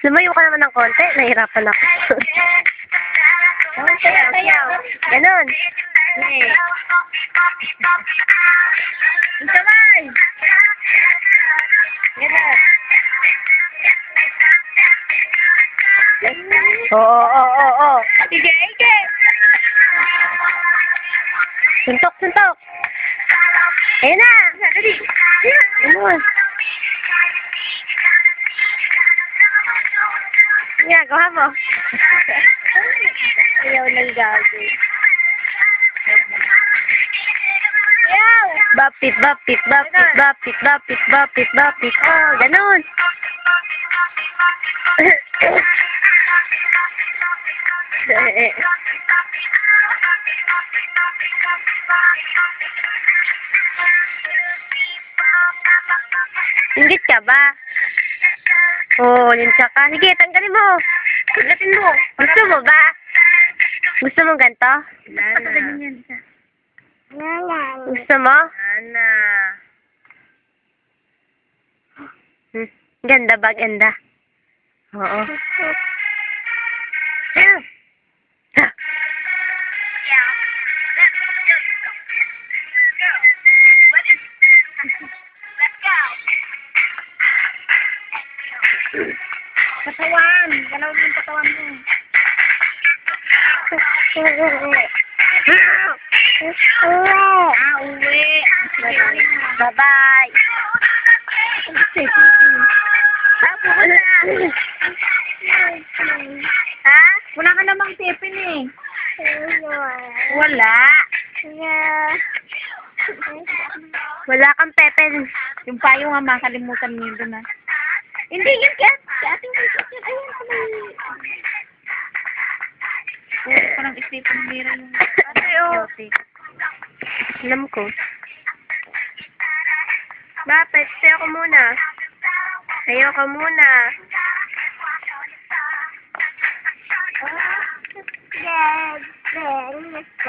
Lumayo ka naman ng konti. Nahirapan ako. Sayaw, sayaw. Ganon. Okay. Ang kamay! Ganon. Oo. Sige, sige! Suntok, suntok. Ayun na. Dali! Ganon. Ginagawa mo. Ayaw ng gago. Ayaw! Bapit. Oh, ganon. Ingit ka ba? Oo, linsa ka. Sige, tanggalin mo. Tanggalin mo. Gusto mo ba? Gusto mo ganito? Patagaling yan siya. Gusto mo? Ana. Ganda ba? Ganda. Oo. Ha. Katawan! Galaw mo yung katawan mo. Uwi! Bye-bye. Pupunta! Ha? Wala ka namang tipin eh. Wala. Wala kang pepel. Yung payo nga makalimutan mo yun doon ah. Hindi yun yan. Sa ating isip yun. Ayun ka may... Parang isipin mira yung... Alam ko. Bakit? Sayo ko muna. Sayo ka muna.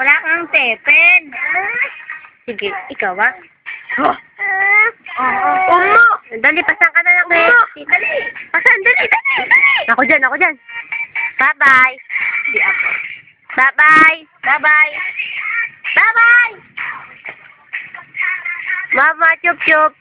Wala kang tepin. Sige, ikaw ah. Oh. Umo! Dali, pasan ka na lang. Umo! Dali! Pasan, dali. Ako dyan. Bye-bye. Bye-bye. Bye-bye! Bye-bye! Mama, chup-chup.